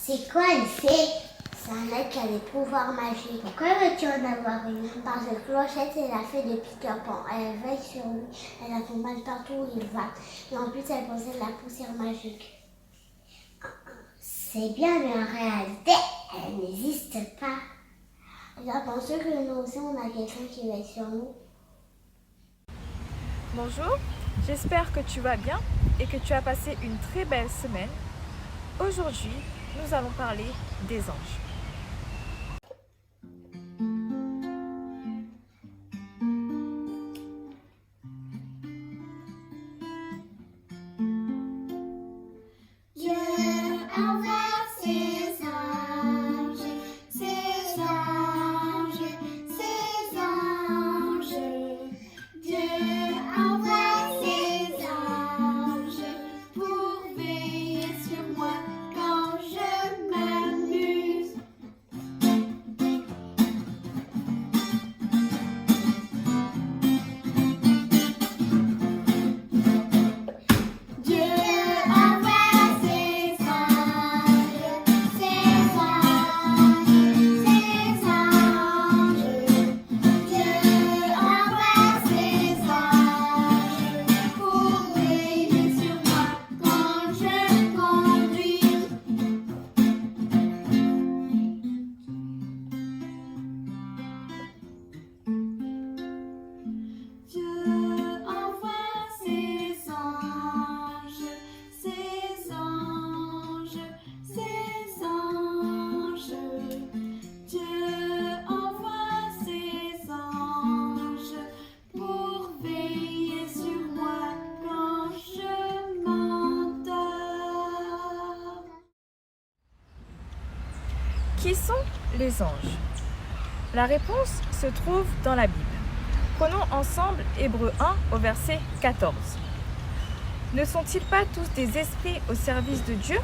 C'est quoi une fée? C'est un être qui a des pouvoirs magiques. Pourquoi veux-tu en avoir une? Parce que Clochette, c'est la fée de Peter Pan. Elle veille sur lui, elle accompagne partout où il va. Et en plus, elle possède la poussière magique. C'est bien, mais en réalité, elle n'existe pas. J'ai pensé que nous aussi, on a quelqu'un qui veille sur nous. Bonjour, j'espère que tu vas bien et que tu as passé une très belle semaine. Aujourd'hui, nous allons parler des anges. Dieu envoie ses anges, ses anges, ses anges. Dieu envoie ses anges pour veiller sur moi quand je m'amuse. Dieu envoie ses anges, ses anges, ses anges. Dieu envoie ses anges pour veiller sur moi quand je conduis. Dieu envoie ses anges, ses anges, ses anges. Dieu envoie ses anges pour veiller sur moi quand je m'endors. Qui sont les anges? La réponse se trouve dans la Bible. Prenons ensemble Hébreux 1 au verset 14. Ne sont-ils pas tous des esprits au service de Dieu,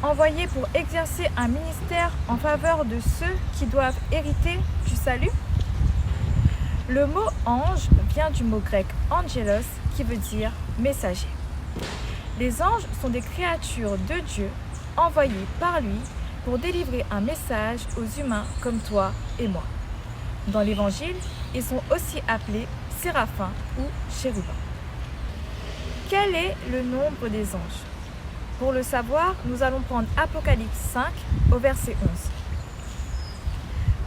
envoyés pour exercer un ministère en faveur de ceux qui doivent hériter du salut? Le mot ange vient du mot grec angelos qui veut dire messager. Les anges sont des créatures de Dieu envoyées par lui pour délivrer un message aux humains comme toi et moi. Dans l'Évangile, ils sont aussi appelés séraphins ou chérubins. Quel est le nombre des anges? Pour le savoir, nous allons prendre Apocalypse 5 au verset 11.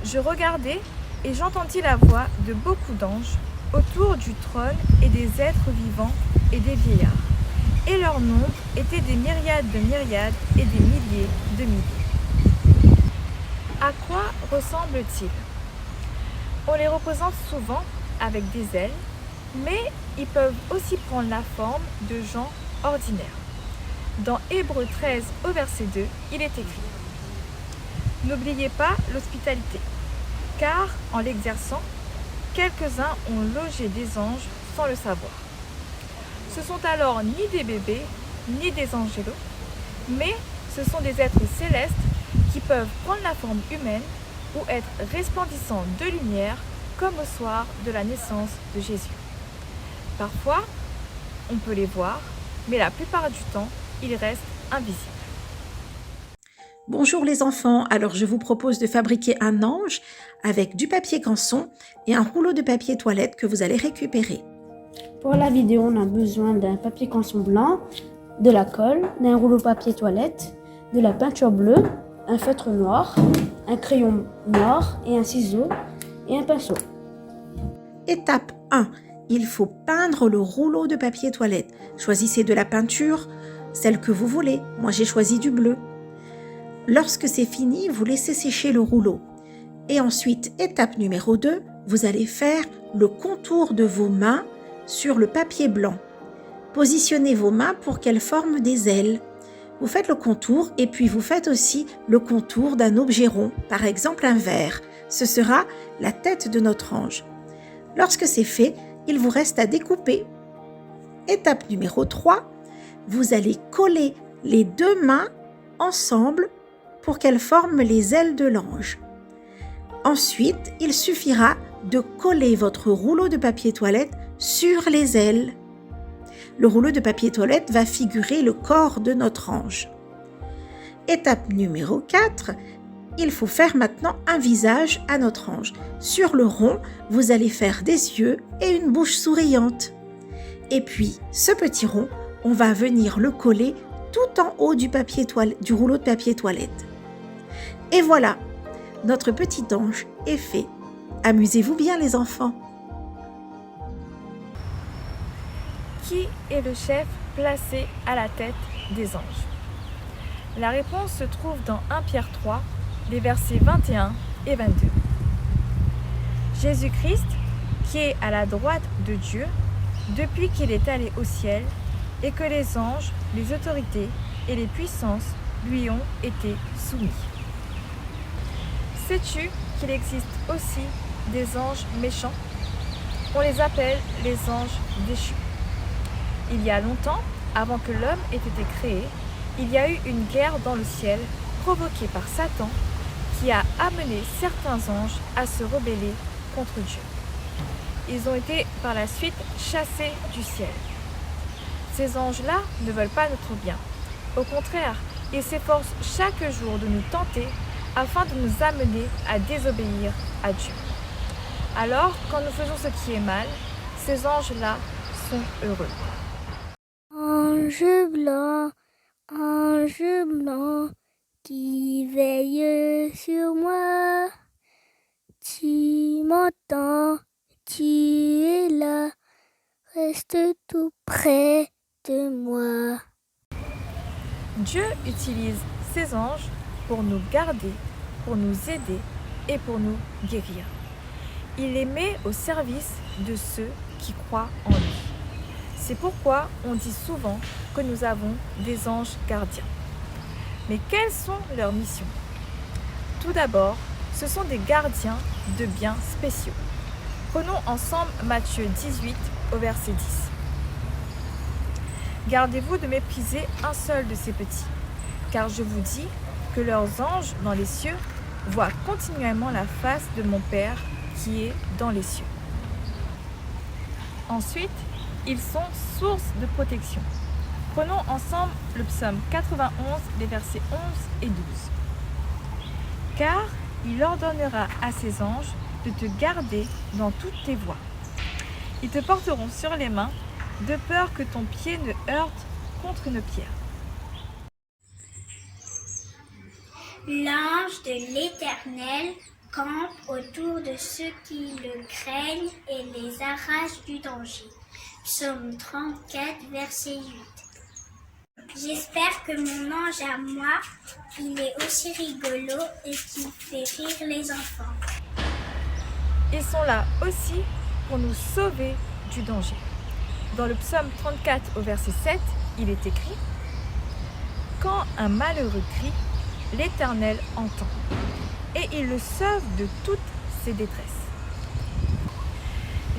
Je regardai et j'entendis la voix de beaucoup d'anges autour du trône et des êtres vivants et des vieillards. Et leur nombre était des myriades de myriades et des milliers de milliers. À quoi ressemblent-ils? On les représente souvent avec des ailes, mais ils peuvent aussi prendre la forme de gens ordinaires. Dans Hébreux 13 au verset 2, il est écrit « N'oubliez pas l'hospitalité, car en l'exerçant, quelques-uns ont logé des anges sans le savoir. Ce sont alors ni des bébés, ni des angélos, mais ce sont des êtres célestes qui peuvent prendre la forme humaine ou être resplendissants de lumière comme au soir de la naissance de Jésus. Parfois, on peut les voir, mais la plupart du temps, ils restent invisibles. Bonjour les enfants, alors je vous propose de fabriquer un ange avec du papier canson et un rouleau de papier toilette que vous allez récupérer. Pour la vidéo, on a besoin d'un papier canson blanc, de la colle, d'un rouleau papier toilette, de la peinture bleue, un feutre noir, un crayon noir et un ciseau et un pinceau. Étape 1. Il faut peindre le rouleau de papier toilette. Choisissez de la peinture, celle que vous voulez. Moi, j'ai choisi du bleu. Lorsque c'est fini, vous laissez sécher le rouleau. Et ensuite, étape numéro 2, vous allez faire le contour de vos mains sur le papier blanc. Positionnez vos mains pour qu'elles forment des ailes. Vous faites le contour et puis vous faites aussi le contour d'un objet rond, par exemple un verre. Ce sera la tête de notre ange. Lorsque c'est fait, il vous reste à découper. Étape numéro 3, vous allez coller les deux mains ensemble pour qu'elles forment les ailes de l'ange. Ensuite, il suffira de coller votre rouleau de papier toilette sur les ailes. Le rouleau de papier toilette va figurer le corps de notre ange. Étape numéro 4, il faut faire maintenant un visage à notre ange. Sur le rond, vous allez faire des yeux et une bouche souriante. Et puis, ce petit rond, on va venir le coller tout en haut du rouleau de papier toilette. Et voilà, notre petit ange est fait. Amusez-vous bien les enfants. Qui est le chef placé à la tête des anges? La réponse se trouve dans 1 Pierre 3, les versets 21 et 22. Jésus-Christ, qui est à la droite de Dieu, depuis qu'il est allé au ciel, et que les anges, les autorités et les puissances lui ont été soumis. Sais-tu qu'il existe aussi des anges méchants? On les appelle les anges déchus. Il y a longtemps, avant que l'homme ait été créé, il y a eu une guerre dans le ciel provoquée par Satan qui a amené certains anges à se rebeller contre Dieu. Ils ont été par la suite chassés du ciel. Ces anges-là ne veulent pas notre bien. Au contraire, ils s'efforcent chaque jour de nous tenter afin de nous amener à désobéir à Dieu. Alors, quand nous faisons ce qui est mal, ces anges-là sont heureux. Ange blanc qui veille sur moi, tu m'entends, tu es là, reste tout près de moi. Dieu utilise ces anges pour nous garder, pour nous aider et pour nous guérir. Il les met au service de ceux qui croient en lui. C'est pourquoi on dit souvent que nous avons des anges gardiens. Mais quelles sont leurs missions? Tout d'abord, ce sont des gardiens de biens spéciaux. Prenons ensemble Matthieu 18 au verset 10. Gardez-vous de mépriser un seul de ces petits, car je vous dis que leurs anges dans les cieux voient continuellement la face de mon Père qui est dans les cieux. Ensuite, ils sont source de protection. Prenons ensemble le psaume 91, les versets 11 et 12. Car il ordonnera à ses anges de te garder dans toutes tes voies. Ils te porteront sur les mains, de peur que ton pied ne heurte contre une pierre. L'ange de l'Éternel campe autour de ceux qui le craignent et les arrache du danger. Psaume 34, verset 8. J'espère que mon ange à moi, il est aussi rigolo et qu'il fait rire les enfants. Ils sont là aussi pour nous sauver du danger. Dans le psaume 34 au verset 7, il est écrit « Quand un malheureux crie, l'Éternel entend, et il le sauve de toutes ses détresses. »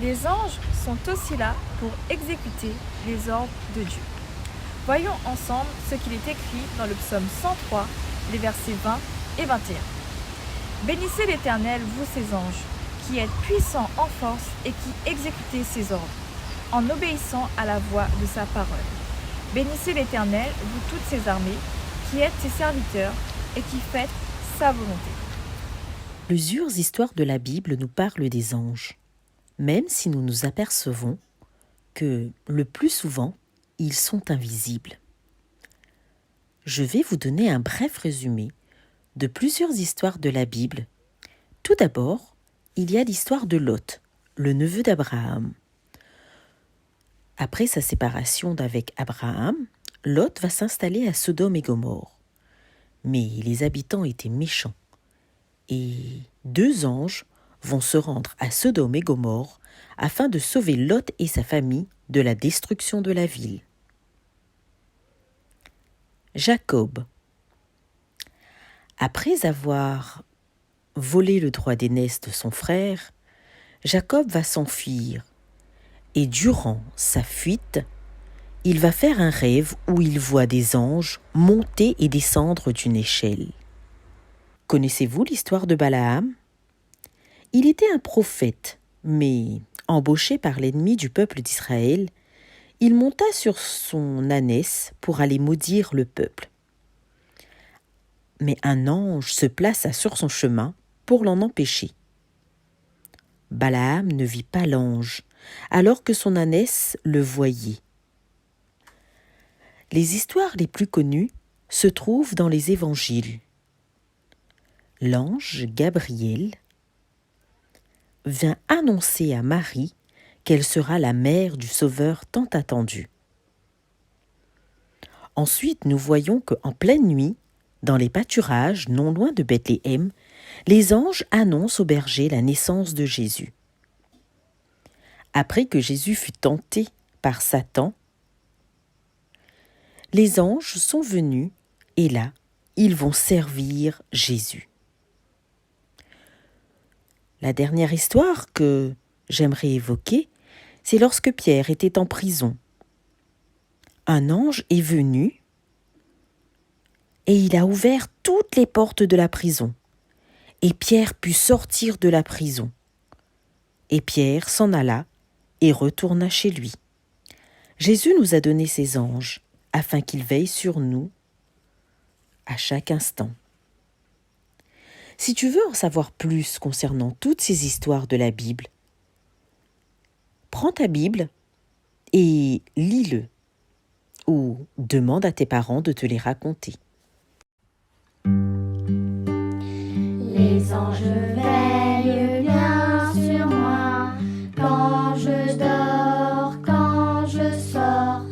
Les anges sont aussi là pour exécuter les ordres de Dieu. Voyons ensemble ce qu'il est écrit dans le psaume 103, les versets 20 et 21. « Bénissez l'Éternel, vous ses anges, qui êtes puissants en force et qui exécutez ses ordres, en obéissant à la voix de sa parole. Bénissez l'Éternel, vous toutes ses armées, qui êtes ses serviteurs et qui faites sa volonté. » Plusieurs histoires de la Bible nous parlent des anges, même si nous nous apercevons que, le plus souvent, ils sont invisibles. Je vais vous donner un bref résumé de plusieurs histoires de la Bible. Tout d'abord, il y a l'histoire de Lot, le neveu d'Abraham. Après sa séparation d'avec Abraham, Lot va s'installer à Sodome et Gomorrhe. Mais les habitants étaient méchants. Et 2 anges vont se rendre à Sodome et Gomorrhe afin de sauver Lot et sa famille de la destruction de la ville. Jacob. Après avoir volé le droit d'aînesse de son frère, Jacob va s'enfuir. Et durant sa fuite, il va faire un rêve où il voit des anges monter et descendre d'une échelle. Connaissez-vous l'histoire de Balaam? Il était un prophète, mais embauché par l'ennemi du peuple d'Israël, il monta sur son ânesse pour aller maudire le peuple. mais un ange se plaça sur son chemin pour l'en empêcher. Balaam ne vit pas l'ange, alors que son ânesse le voyait. Les histoires les plus connues se trouvent dans les évangiles. L'ange Gabriel vient annoncer à Marie qu'elle sera la mère du Sauveur tant attendu. Ensuite, nous voyons qu'en pleine nuit, dans les pâturages non loin de Bethléem, les anges annoncent aux bergers la naissance de Jésus. Après que Jésus fut tenté par Satan, les anges sont venus et là, ils vont servir Jésus. La dernière histoire que j'aimerais évoquer, c'est lorsque Pierre était en prison. Un ange est venu et il a ouvert toutes les portes de la prison. Et Pierre put sortir de la prison. Et Pierre s'en alla et retourna chez lui. Jésus nous a donné ses anges afin qu'ils veillent sur nous à chaque instant. Si tu veux en savoir plus concernant toutes ces histoires de la Bible, prends ta Bible et lis-le ou demande à tes parents de te les raconter. Les anges veillent bien sur moi quand je dors, quand je sors.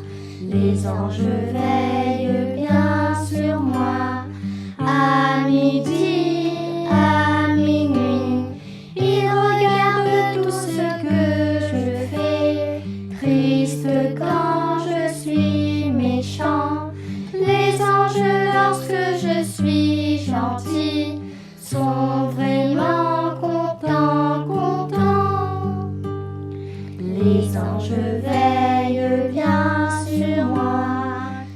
Les anges veillent bien sur moi à midi, à minuit. Ils regardent tout ce que je fais, triste quand je suis méchant. Les anges, lorsque je suis gentil, sont vraiment contents, contents. Les anges veillent bien sur moi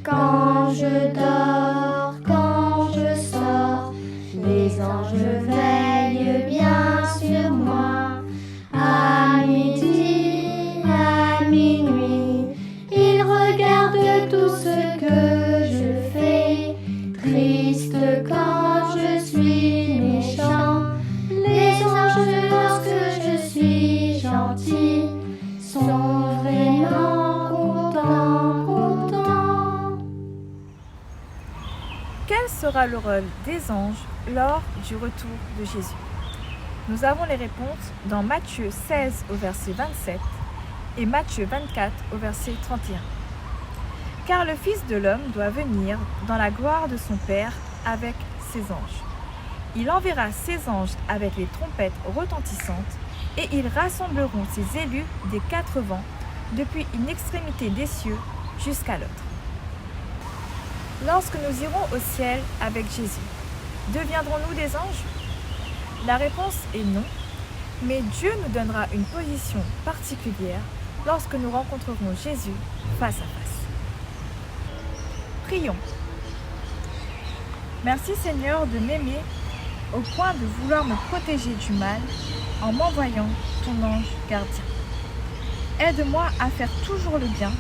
quand je dors, quand je sors. Les anges veillent bien sur moi à midi, à minuit. Ils regardent tout ce que je fais, triste quand je suis méchant. Les anges, lorsque je suis gentil, sont vraiment contents, contents. Quel sera le rôle des anges lors du retour de Jésus? Nous avons les réponses dans Matthieu 16 au verset 27 et Matthieu 24 au verset 31. Car le Fils de l'homme doit venir dans la gloire de son Père avec ses anges. Il enverra ses anges avec les trompettes retentissantes et ils rassembleront ses élus des quatre vents depuis une extrémité des cieux jusqu'à l'autre. Lorsque nous irons au ciel avec Jésus, deviendrons-nous des anges? La réponse est non, mais Dieu nous donnera une position particulière lorsque nous rencontrerons Jésus face à face. Prions. Merci Seigneur de m'aimer au point de vouloir me protéger du mal en m'envoyant ton ange gardien. Aide-moi à faire toujours le bien,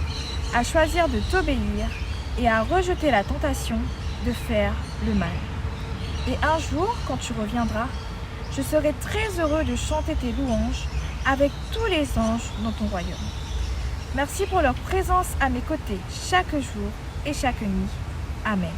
à choisir de t'obéir et à rejeter la tentation de faire le mal. Et un jour, quand tu reviendras, je serai très heureux de chanter tes louanges avec tous les anges dans ton royaume. Merci pour leur présence à mes côtés chaque jour et chaque nuit. Amen.